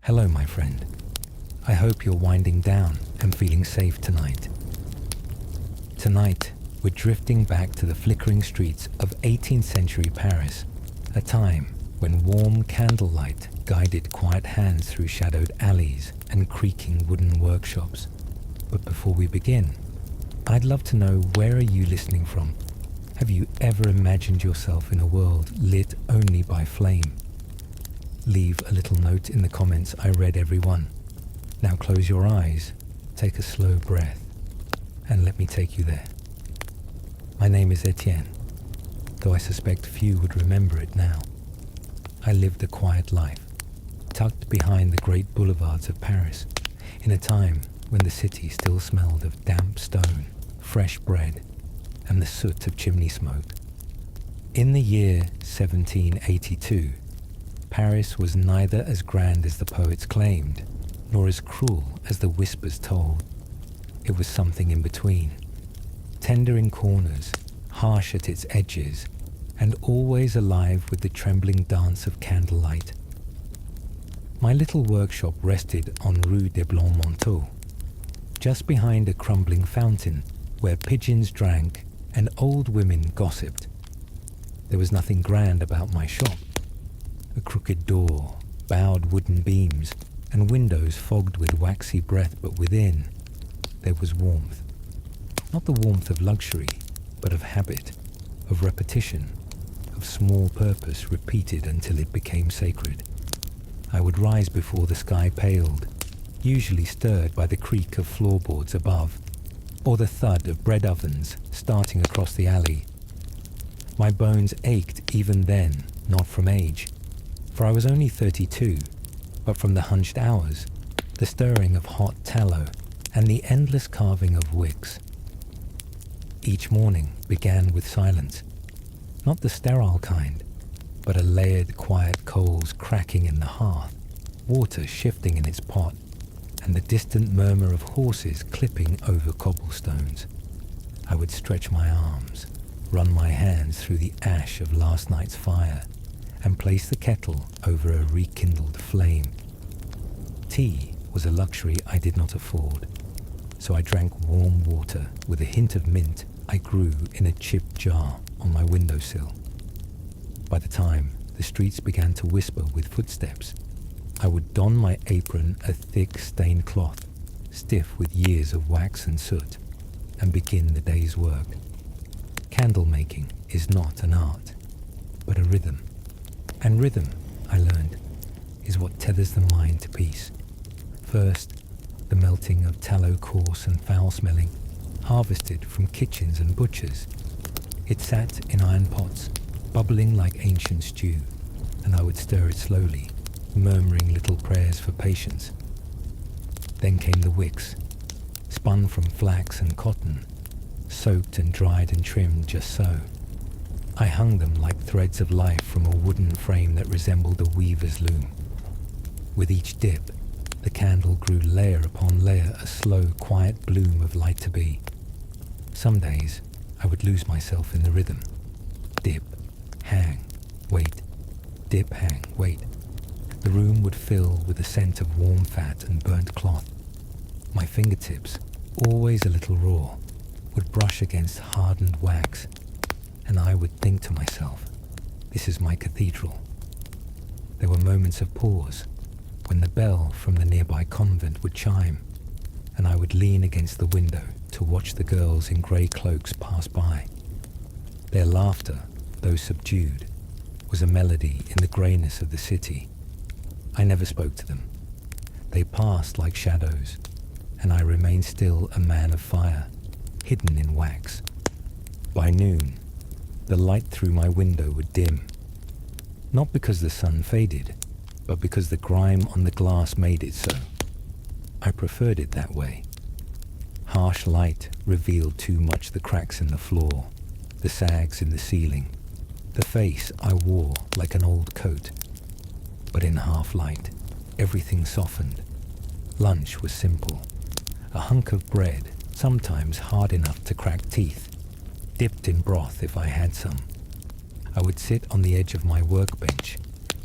Hello, my friend. I hope you're winding down and feeling safe tonight. Tonight, we're drifting back to the flickering streets of 18th century Paris, a time when warm candlelight guided quiet hands through shadowed alleys and creaking wooden workshops. But before we begin, I'd love to know, where are you listening from? Have you ever imagined yourself in a world lit only by flame? Leave a little note in the comments. I read every one. Now close your eyes, take a slow breath, and let me take you there. My name is Etienne, though I suspect few would remember it now. I lived a quiet life, tucked behind the great boulevards of Paris, in a time when the city still smelled of damp stone, fresh bread, and the soot of chimney smoke. In the year 1782, Paris was neither as grand as the poets claimed, nor as cruel as the whispers told. It was something in between, tender in corners, harsh at its edges, and always alive with the trembling dance of candlelight. My little workshop rested on Rue des Blancs-Manteaux, just behind a crumbling fountain where pigeons drank and old women gossiped. There was nothing grand about my shop. A crooked door, bowed wooden beams, and windows fogged with waxy breath, but within there was warmth. Not the warmth of luxury, but of habit, of repetition, of small purpose repeated until it became sacred. I would rise before the sky paled, usually stirred by the creak of floorboards above, or the thud of bread ovens starting across the alley. My bones ached even then, not from age, for I was only 32, but from the hunched hours, the stirring of hot tallow, and the endless carving of wicks. Each morning began with silence, not the sterile kind, but a layered quiet coals cracking in the hearth, water shifting in its pot, and the distant murmur of horses clipping over cobblestones. I would stretch my arms, run my hands through the ash of last night's fire, and place the kettle over a rekindled flame. Tea was a luxury I did not afford, so I drank warm water with a hint of mint I grew in a chipped jar on my windowsill. By the time the streets began to whisper with footsteps, I would don my apron, a thick stained cloth, stiff with years of wax and soot, and begin the day's work. Candle making is not an art, but a rhythm. And rhythm, I learned, is what tethers the mind to peace. First, the melting of tallow, coarse and foul-smelling, harvested from kitchens and butchers. It sat in iron pots, bubbling like ancient stew, and I would stir it slowly, murmuring little prayers for patience. Then came the wicks, spun from flax and cotton, soaked and dried and trimmed just so. I hung them like threads of life from a wooden frame that resembled a weaver's loom. With each dip, the candle grew layer upon layer, a slow, quiet bloom of light to be. Some days, I would lose myself in the rhythm. Dip, hang, wait, dip, hang, wait. The room would fill with the scent of warm fat and burnt cloth. My fingertips, always a little raw, would brush against hardened wax, and I would think to myself, this is my cathedral. There were moments of pause, when the bell from the nearby convent would chime, and I would lean against the window to watch the girls in grey cloaks pass by. Their laughter, though subdued, was a melody in the greyness of the city. I never spoke to them. They passed like shadows, and I remained still, a man of fire, hidden in wax. By noon, the light through my window would dim, not because the sun faded, but because the grime on the glass made it so. I preferred it that way. Harsh light revealed too much the cracks in the floor, the sags in the ceiling, the face I wore like an old coat. But in half light, everything softened. Lunch was simple. A hunk of bread, sometimes hard enough to crack teeth, dipped in broth if I had some. I would sit on the edge of my workbench,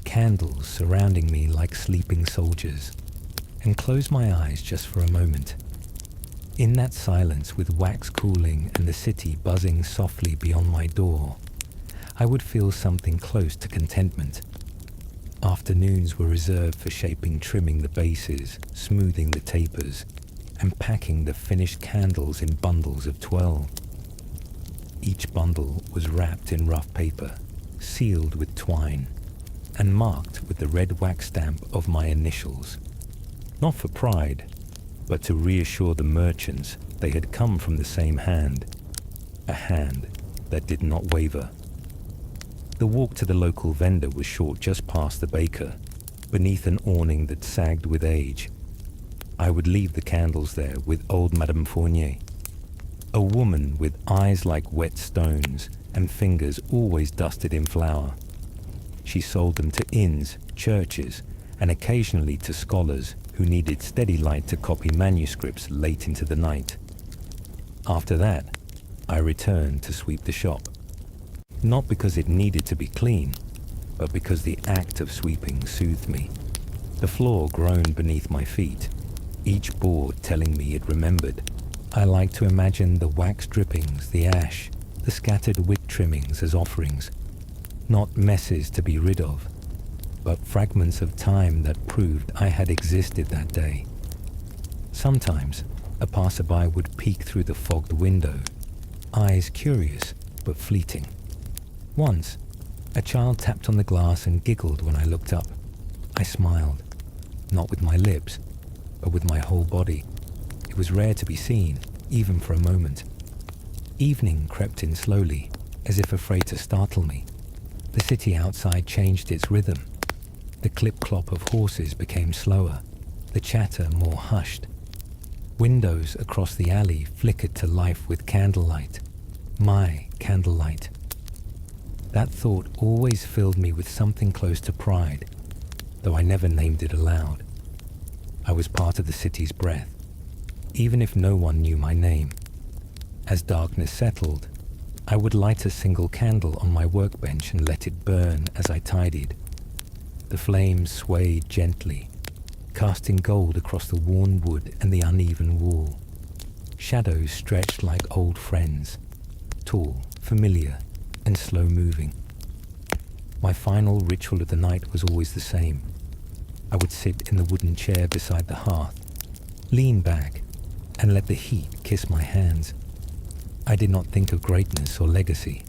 candles surrounding me like sleeping soldiers, and close my eyes just for a moment. In that silence, with wax cooling and the city buzzing softly beyond my door, I would feel something close to contentment. Afternoons were reserved for shaping, trimming the bases, smoothing the tapers, and packing the finished candles in bundles of 12. Each bundle was wrapped in rough paper, sealed with twine, and marked with the red wax stamp of my initials. Not for pride, but to reassure the merchants they had come from the same hand, a hand that did not waver. The walk to the local vendor was short just past the baker, beneath an awning that sagged with age. I would leave the candles there with old Madame Fournier, a woman with eyes like wet stones and fingers always dusted in flour. She sold them to inns, churches, and occasionally to scholars who needed steady light to copy manuscripts late into the night. After that, I returned to sweep the shop. Not because it needed to be clean, but because the act of sweeping soothed me. The floor groaned beneath my feet, each board telling me it remembered. I like to imagine the wax drippings, the ash, the scattered wick trimmings as offerings, not messes to be rid of, but fragments of time that proved I had existed that day. Sometimes a passerby would peek through the fogged window, eyes curious but fleeting. Once, a child tapped on the glass and giggled when I looked up. I smiled, not with my lips, but with my whole body. It was rare to be seen, even for a moment. Evening crept in slowly, as if afraid to startle me. The city outside changed its rhythm. The clip-clop of horses became slower, the chatter more hushed. Windows across the alley flickered to life with candlelight. My candlelight. That thought always filled me with something close to pride, though I never named it aloud. I was part of the city's breath, even if no one knew my name. As darkness settled, I would light a single candle on my workbench and let it burn as I tidied. The flames swayed gently, casting gold across the worn wood and the uneven wall. Shadows stretched like old friends, tall, familiar, and slow-moving. My final ritual of the night was always the same. I would sit in the wooden chair beside the hearth, lean back, and let the heat kiss my hands. I did not think of greatness or legacy.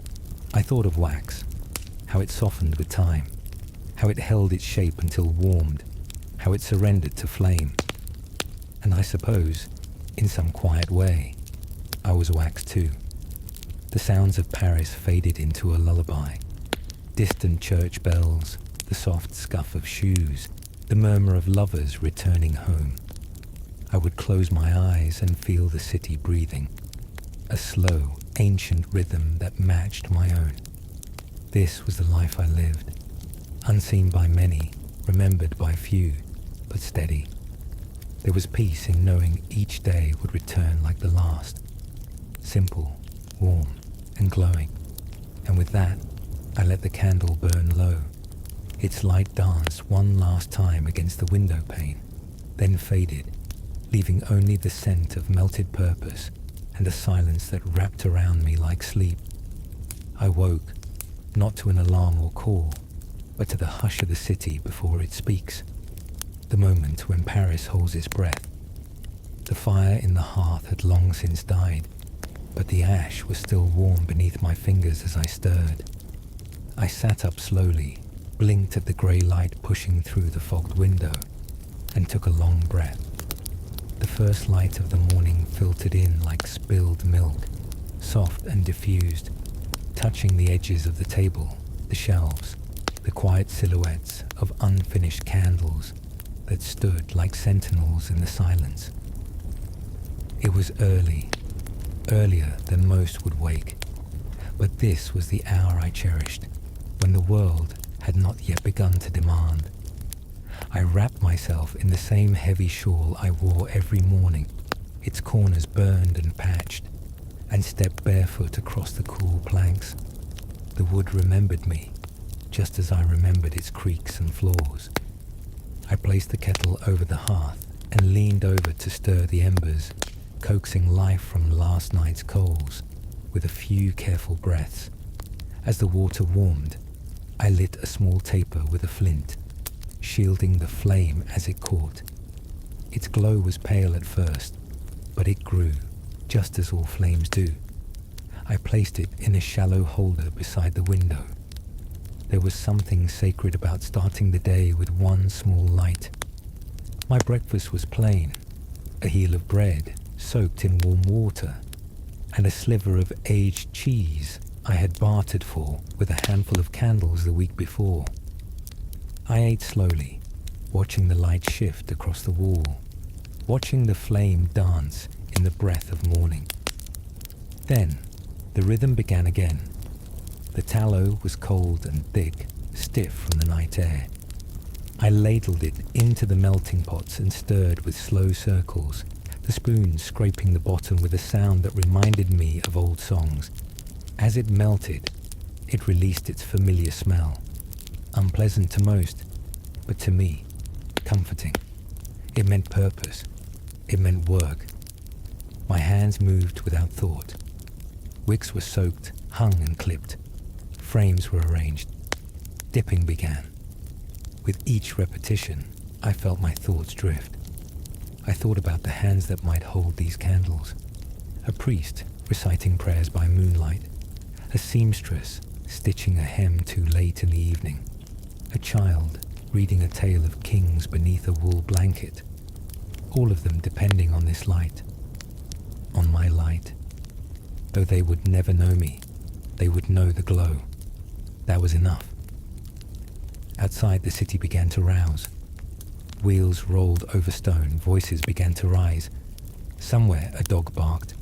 I thought of wax, how it softened with time, how it held its shape until warmed, how it surrendered to flame. And I suppose, in some quiet way, I was wax too. The sounds of Paris faded into a lullaby. Distant church bells, the soft scuff of shoes, the murmur of lovers returning home. I would close my eyes and feel the city breathing, a slow, ancient rhythm that matched my own. This was the life I lived, unseen by many, remembered by few, but steady. There was peace in knowing each day would return like the last, simple, warm, and glowing. And with that, I let the candle burn low. Its light danced one last time against the window pane, then faded, leaving only the scent of melted purpose and a silence that wrapped around me like sleep. I woke, not to an alarm or call, but to the hush of the city before it speaks, the moment when Paris holds its breath. The fire in the hearth had long since died, but the ash was still warm beneath my fingers as I stirred. I sat up slowly, blinked at the grey light pushing through the fogged window, and took a long breath. The first light of the morning filtered in like spilled milk, soft and diffused, touching the edges of the table, the shelves, the quiet silhouettes of unfinished candles that stood like sentinels in the silence. It was early, earlier than most would wake, but this was the hour I cherished, when the world had not yet begun to demand. I wrapped myself in the same heavy shawl I wore every morning, its corners burned and patched, and stepped barefoot across the cool planks. The wood remembered me, just as I remembered its creaks and flaws. I placed the kettle over the hearth and leaned over to stir the embers, coaxing life from last night's coals with a few careful breaths. As the water warmed, I lit a small taper with a flint, shielding the flame as it caught. Its glow was pale at first, but it grew, just as all flames do. I placed it in a shallow holder beside the window. There was something sacred about starting the day with one small light. My breakfast was plain, a heel of bread soaked in warm water, and a sliver of aged cheese I had bartered for with a handful of candles the week before. I ate slowly, watching the light shift across the wall, watching the flame dance in the breath of morning. Then, the rhythm began again. The tallow was cold and thick, stiff from the night air. I ladled it into the melting pots and stirred with slow circles, the spoon scraping the bottom with a sound that reminded me of old songs. As it melted, it released its familiar smell, unpleasant to most, but to me, comforting. It meant purpose. It meant work. My hands moved without thought. Wicks were soaked, hung and clipped. Frames were arranged. Dipping began. With each repetition, I felt my thoughts drift. I thought about the hands that might hold these candles. A priest reciting prayers by moonlight. A seamstress stitching a hem too late in the evening. A child reading a tale of kings beneath a wool blanket. All of them depending on this light. On my light. Though they would never know me, they would know the glow. That was enough. Outside, the city began to rouse. Wheels rolled over stone, voices began to rise. Somewhere a dog barked.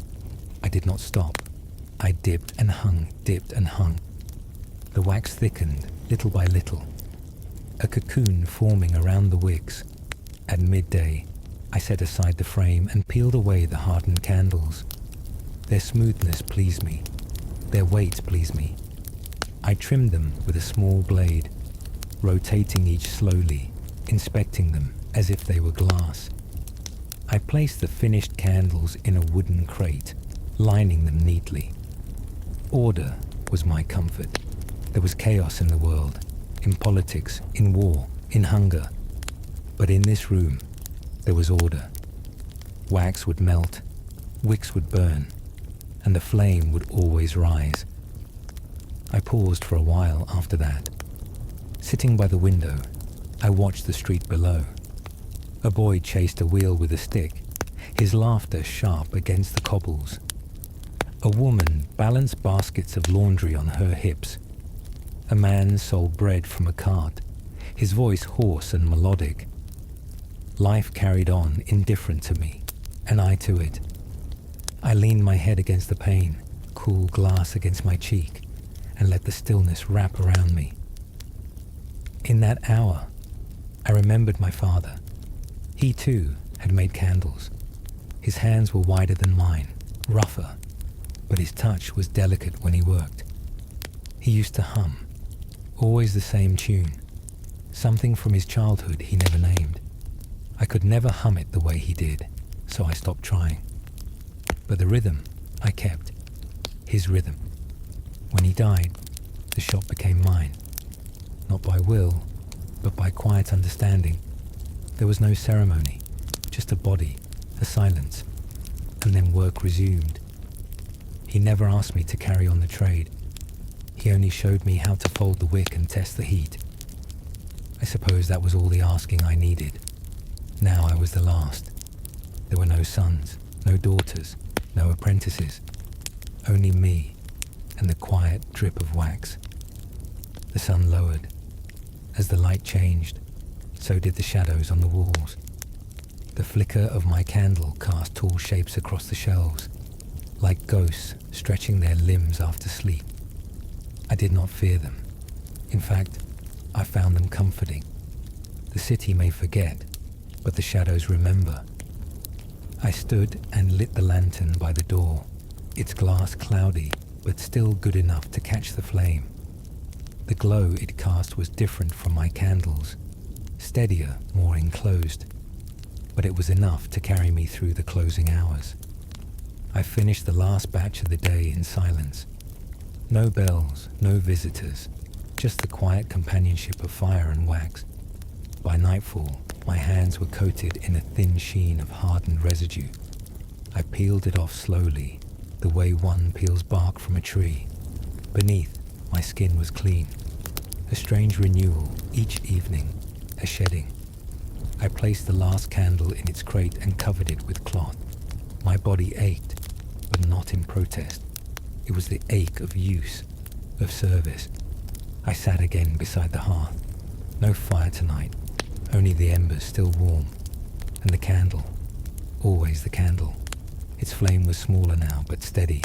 I did not stop. I dipped and hung, dipped and hung. The wax thickened, little by little. A cocoon forming around the wicks. At midday, I set aside the frame and peeled away the hardened candles. Their smoothness pleased me. Their weight pleased me. I trimmed them with a small blade, rotating each slowly, inspecting them as if they were glass. I placed the finished candles in a wooden crate, lining them neatly. Order was my comfort. There was chaos in the world, in politics, in war, in hunger. But in this room, there was order. Wax would melt, wicks would burn, and the flame would always rise. I paused for a while after that. Sitting by the window, I watched the street below. A boy chased a wheel with a stick, his laughter sharp against the cobbles. A woman balanced baskets of laundry on her hips. A man sold bread from a cart, his voice hoarse and melodic. Life carried on indifferent to me, and I to it. I leaned my head against the pane, cool glass against my cheek, and let the stillness wrap around me. In that hour, I remembered my father. He too had made candles. His hands were wider than mine, rougher, but his touch was delicate when he worked. He used to hum, always the same tune, something from his childhood he never named. I could never hum it the way he did, so I stopped trying. But the rhythm I kept, his rhythm. When he died, the shop became mine, not by will, but by quiet understanding. There was no ceremony, just a body, a silence, and then work resumed. He never asked me to carry on the trade. He only showed me how to fold the wick and test the heat. I suppose that was all the asking I needed. Now I was the last. There were no sons, no daughters, no apprentices. Only me and the quiet drip of wax. The sun lowered. As the light changed, so did the shadows on the walls. The flicker of my candle cast tall shapes across the shelves, like ghosts stretching their limbs after sleep. I did not fear them. In fact, I found them comforting. The city may forget, but the shadows remember. I stood and lit the lantern by the door, its glass cloudy, but still good enough to catch the flame. The glow it cast was different from my candles, steadier, more enclosed, but it was enough to carry me through the closing hours. I finished the last batch of the day in silence. No bells, no visitors, just the quiet companionship of fire and wax. By nightfall, my hands were coated in a thin sheen of hardened residue. I peeled it off slowly, the way one peels bark from a tree. Beneath, my skin was clean. A strange renewal each evening, a shedding. I placed the last candle in its crate and covered it with cloth. My body ached, but not in protest. It was the ache of use, of service. I sat again beside the hearth. No fire tonight, only the embers still warm. And the candle, always the candle. Its flame was smaller now, but steady.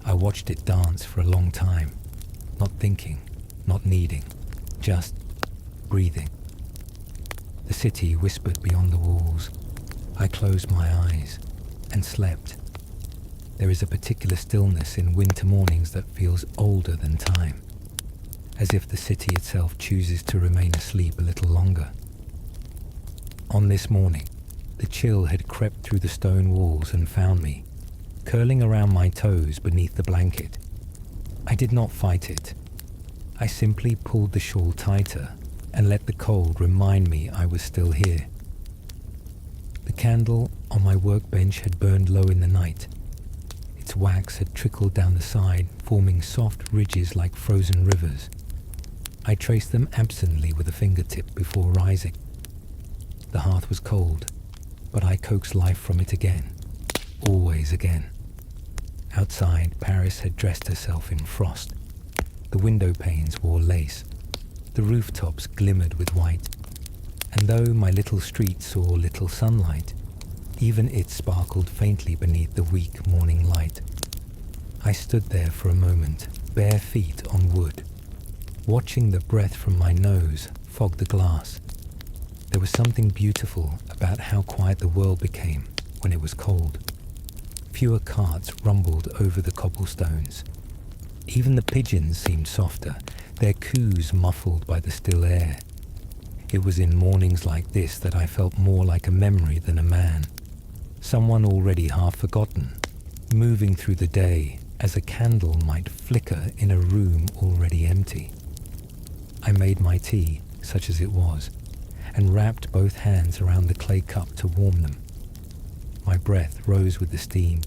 I watched it dance for a long time, not thinking, not needing, just breathing. The city whispered beyond the walls. I closed my eyes and slept. There is a particular stillness in winter mornings that feels older than time, as if the city itself chooses to remain asleep a little longer. On this morning, the chill had crept through the stone walls and found me, curling around my toes beneath the blanket. I did not fight it. I simply pulled the shawl tighter and let the cold remind me I was still here. The candle on my workbench had burned low in the night. Its wax had trickled down the side, forming soft ridges like frozen rivers. I traced them absently with a fingertip before rising. The hearth was cold, but I coaxed life from it again, always again. Outside, Paris had dressed herself in frost. The window panes wore lace. The rooftops glimmered with white. And though my little street saw little sunlight, even it sparkled faintly beneath the weak morning light. I stood there for a moment, bare feet on wood, watching the breath from my nose fog the glass. There was something beautiful about how quiet the world became when it was cold. Fewer carts rumbled over the cobblestones. Even the pigeons seemed softer, their coos muffled by the still air. It was in mornings like this that I felt more like a memory than a man. Someone already half forgotten, moving through the day as a candle might flicker in a room already empty. I made my tea, such as it was, and wrapped both hands around the clay cup to warm them. My breath rose with the steam,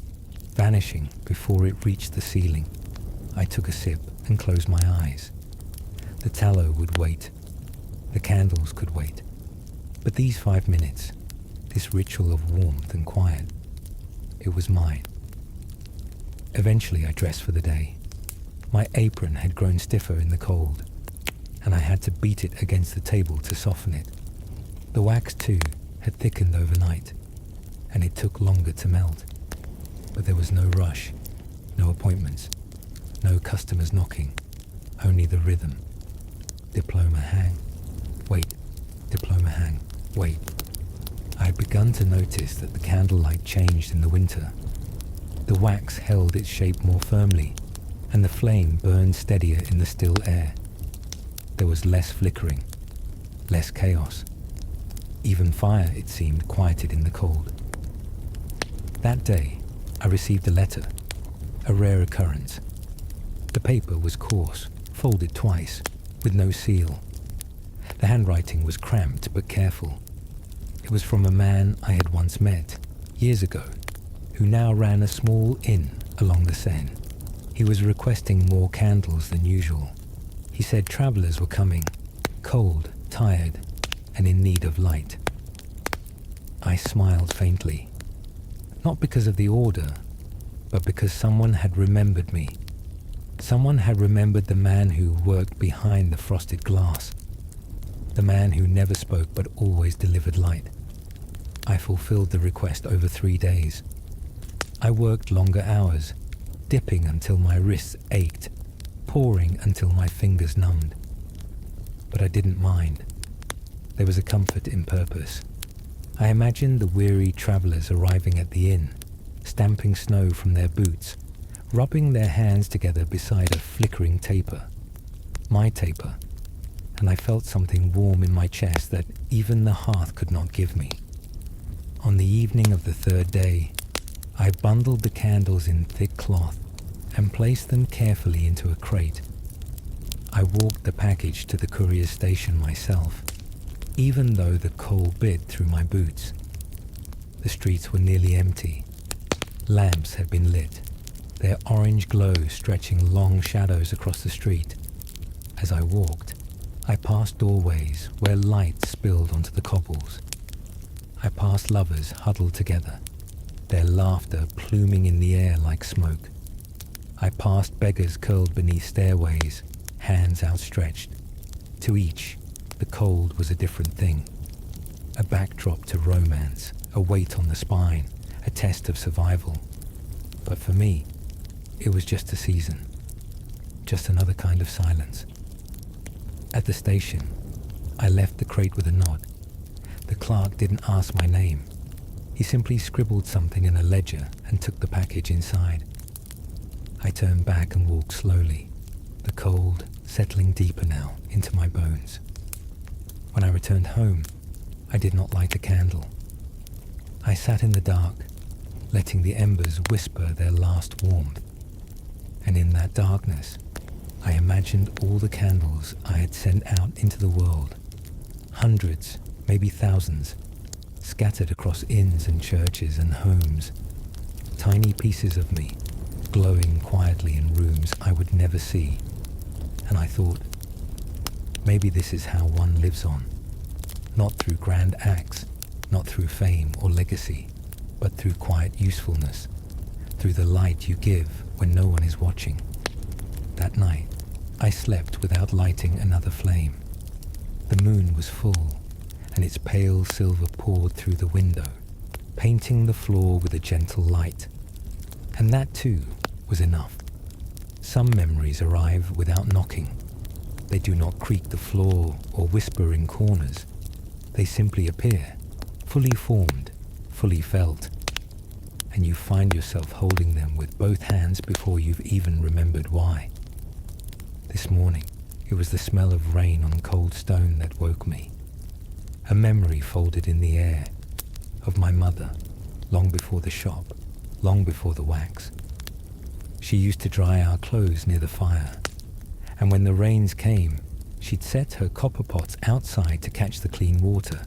vanishing before it reached the ceiling. I took a sip and closed my eyes. The tallow would wait. The candles could wait. But these 5 minutes, this ritual of warmth and quiet, it was mine. Eventually I dressed for the day. My apron had grown stiffer in the cold, and I had to beat it against the table to soften it. The wax, too, had thickened overnight, and it took longer to melt. But there was no rush, no appointments, no customers knocking, only the rhythm. Diploma hang, wait, diploma hang, wait. I had begun to notice that the candlelight changed in the winter. The wax held its shape more firmly, and the flame burned steadier in the still air. There was less flickering, less chaos. Even fire, it seemed, quieted in the cold. That day, I received a letter, a rare occurrence. The paper was coarse, folded twice, with no seal. The handwriting was cramped but careful. It was from a man I had once met, years ago, who now ran a small inn along the Seine. He was requesting more candles than usual. He said travellers were coming, cold, tired, and in need of light. I smiled faintly, not because of the order, but because someone had remembered me. Someone had remembered the man who worked behind the frosted glass, the man who never spoke but always delivered light. I fulfilled the request over 3 days. I worked longer hours, dipping until my wrists ached, pouring until my fingers numbed. But I didn't mind. There was a comfort in purpose. I imagined the weary travellers arriving at the inn, stamping snow from their boots, rubbing their hands together beside a flickering taper. my taper, and I felt something warm in my chest that even the hearth could not give me. On the evening of the third day, I bundled the candles in thick cloth and placed them carefully into a crate. I walked the package to the courier station myself, even though the cold bit through my boots. The streets were nearly empty. Lamps had been lit, their orange glow stretching long shadows across the street. As I walked, I passed doorways where light spilled onto the cobbles. I passed lovers huddled together, their laughter pluming in the air like smoke. I passed beggars curled beneath stairways, hands outstretched. To each, the cold was a different thing. A backdrop to romance, a weight on the spine, a test of survival. But for me, it was just a season, just another kind of silence. At the station, I left the crate with a nod. The clerk didn't ask my name. He simply scribbled something in a ledger and took the package inside. I turned back and walked slowly, the cold settling deeper now into my bones. When I returned home, I did not light a candle. I sat in the dark, letting the embers whisper their last warmth. And in that darkness, I imagined all the candles I had sent out into the world. Hundreds, maybe thousands, scattered across inns and churches and homes. Tiny pieces of me, glowing quietly in rooms I would never see. And I thought, maybe this is how one lives on. Not through grand acts, not through fame or legacy, but through quiet usefulness, through the light you give when no one is watching. That night, I slept without lighting another flame. The moon was full, and its pale silver poured through the window, painting the floor with a gentle light. And that too was enough. Some memories arrive without knocking. They do not creak the floor or whisper in corners. They simply appear, fully formed, fully felt. And you find yourself holding them with both hands before you've even remembered why. This morning, it was the smell of rain on cold stone that woke me. A memory folded in the air of my mother, long before the shop, long before the wax. She used to dry our clothes near the fire, and when the rains came, she'd set her copper pots outside to catch the clean water,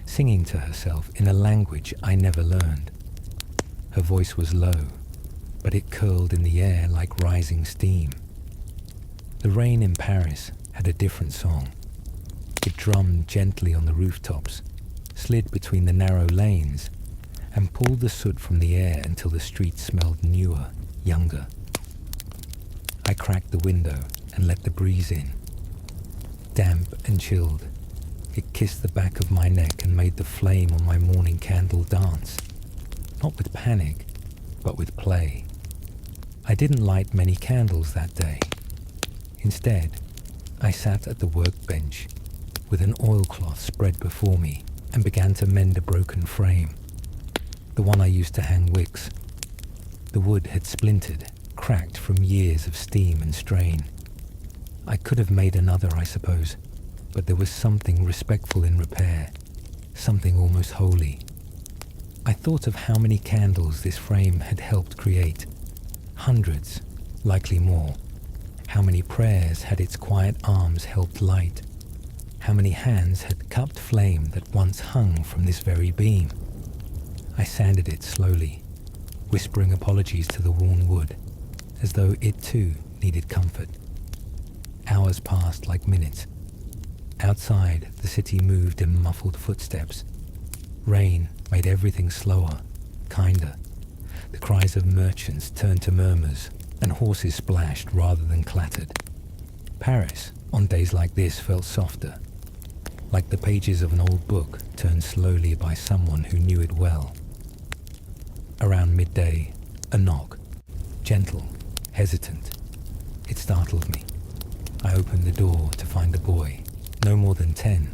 singing to herself in a language I never learned. Her voice was low, but it curled in the air like rising steam. The rain in Paris had a different song. It drummed gently on the rooftops, slid between the narrow lanes, and pulled the soot from the air until the street smelled newer, younger. I cracked the window and let the breeze in. Damp and chilled, it kissed the back of my neck and made the flame on my morning candle dance. Not with panic, but with play. I didn't light many candles that day. Instead, I sat at the workbench with an oilcloth spread before me and began to mend a broken frame, the one I used to hang wicks. The wood had splintered, cracked from years of steam and strain. I could have made another, I suppose, but there was something respectful in repair, something almost holy. I thought of how many candles this frame had helped create. Hundreds, likely more. How many prayers had its quiet arms helped light? How many hands had cupped flame that once hung from this very beam? I sanded it slowly, whispering apologies to the worn wood, as though it too needed comfort. Hours passed like minutes. Outside, the city moved in muffled footsteps. Rain made everything slower, kinder. The cries of merchants turned to murmurs, and horses splashed rather than clattered. Paris, on days like this, felt softer, like the pages of an old book turned slowly by someone who knew it well. Around midday, a knock, gentle, hesitant. It startled me. I opened the door to find a boy, no more than 10,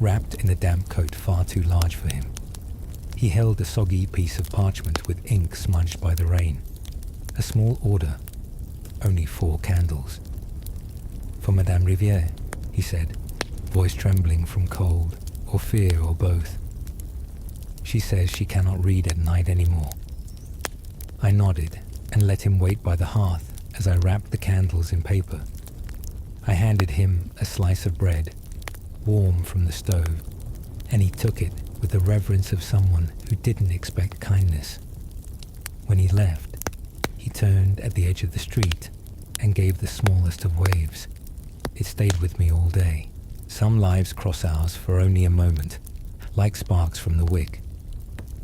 wrapped in a damp coat far too large for him. He held a soggy piece of parchment with ink smudged by the rain. A small order, only 4 candles. For Madame Rivière, he said, voice trembling from cold or fear or both. She says she cannot read at night anymore. I nodded and let him wait by the hearth as I wrapped the candles in paper. I handed him a slice of bread, warm from the stove, and he took it with the reverence of someone who didn't expect kindness. When he left, he turned at the edge of the street and gave the smallest of waves. It stayed with me all day. Some lives cross ours for only a moment, like sparks from the wick.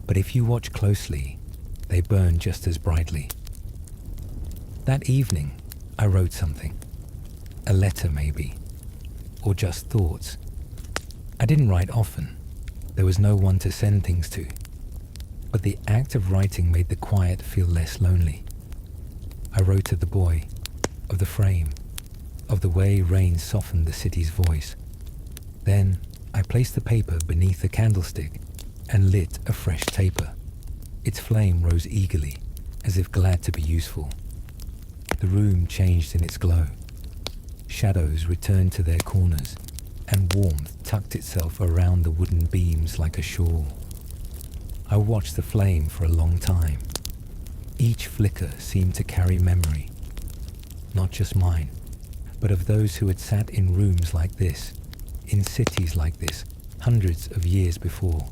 But if you watch closely, they burn just as brightly. That evening, I wrote something. A letter maybe, or just thoughts. I didn't write often. There was no one to send things to. But the act of writing made the quiet feel less lonely. I wrote of the boy, of the frame, of the way rain softened the city's voice. Then I placed the paper beneath the candlestick and lit a fresh taper. Its flame rose eagerly, as if glad to be useful. The room changed in its glow. Shadows returned to their corners, and warmth tucked itself around the wooden beams like a shawl. I watched the flame for a long time. Each flicker seemed to carry memory, not just mine, but of those who had sat in rooms like this, in cities like this, hundreds of years before.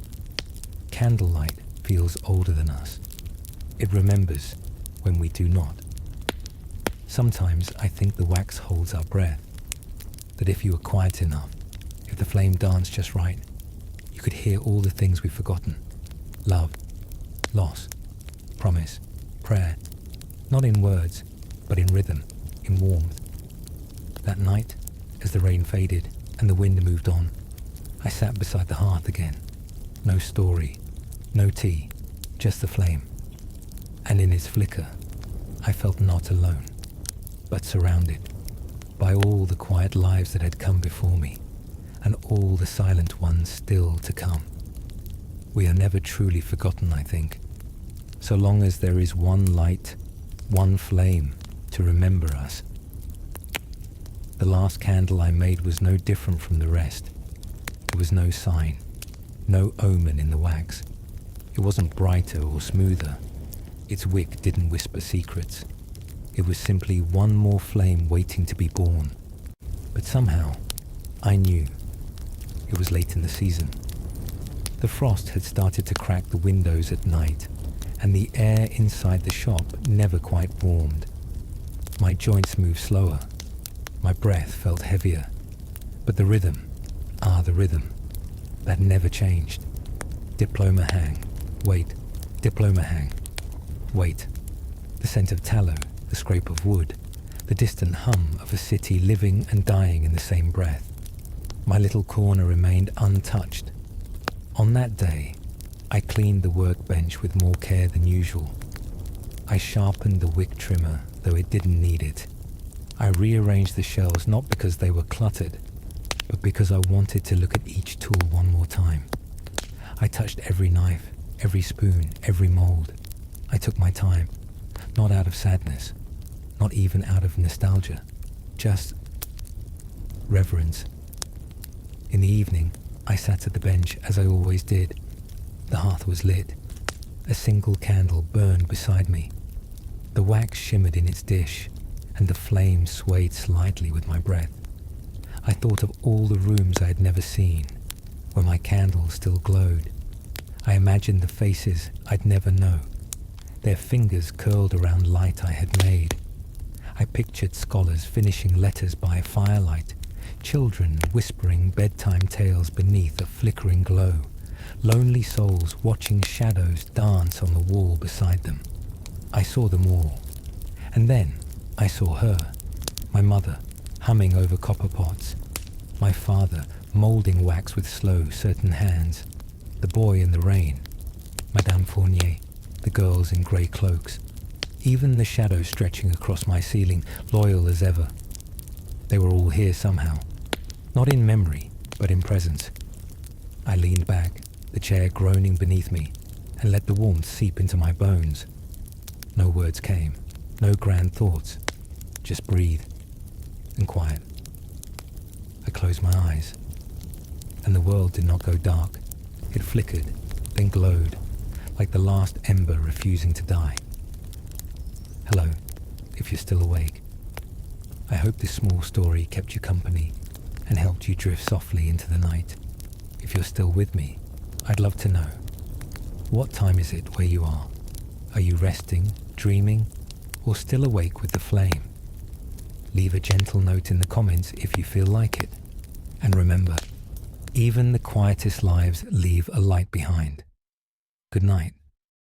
Candlelight feels older than us. It remembers when we do not. Sometimes I think the wax holds our breath, that if you were quiet enough, if the flame danced just right, you could hear all the things we've forgotten. Love, loss, promise, prayer, not in words, but in rhythm, in warmth. That night, as the rain faded and the wind moved on, I sat beside the hearth again. No story, no tea, just the flame. And in its flicker, I felt not alone, but surrounded by all the quiet lives that had come before me, and all the silent ones still to come. We are never truly forgotten, I think, so long as there is one light, one flame to remember us. The last candle I made was no different from the rest. There was no sign, no omen in the wax. It wasn't brighter or smoother. Its wick didn't whisper secrets. It was simply one more flame waiting to be born. But somehow, I knew. It was late in the season. The frost had started to crack the windows at night, and the air inside the shop never quite warmed. My joints moved slower. My breath felt heavier. But the rhythm, the rhythm, that never changed. Diploma hang, wait, diploma hang, wait. The scent of tallow, the scrape of wood, the distant hum of a city living and dying in the same breath. My little corner remained untouched. On that day, I cleaned the workbench with more care than usual. I sharpened the wick trimmer, though it didn't need it. I rearranged the shelves not because they were cluttered, but because I wanted to look at each tool one more time. I touched every knife, every spoon, every mold. I took my time, not out of sadness, not even out of nostalgia, just reverence. In the evening, I sat at the bench as I always did. The hearth was lit. A single candle burned beside me. The wax shimmered in its dish, and the flame swayed slightly with my breath. I thought of all the rooms I had never seen, where my candle still glowed. I imagined the faces I'd never know, their fingers curled around light I had made. I pictured scholars finishing letters by firelight, children whispering bedtime tales beneath a flickering glow, lonely souls watching shadows dance on the wall beside them. I saw them all. And then I saw her, my mother, humming over copper pots, my father moulding wax with slow, certain hands, the boy in the rain, Madame Fournier, the girls in grey cloaks, even the shadow stretching across my ceiling, loyal as ever. They were all here somehow, not in memory, but in presence. I leaned back, the chair groaning beneath me, and let the warmth seep into my bones. No words came, no grand thoughts, just breathe and quiet. closed my eyes, and the world did not go dark. It flickered, then glowed, like the last ember refusing to die. Hello, if you're still awake. I hope this small story kept you company and helped you drift softly into the night. If you're still with me, I'd love to know. What time is it where you are? Are you resting, dreaming, or still awake with the flame? Leave a gentle note in the comments if you feel like it. And remember, even the quietest lives leave a light behind. Good night.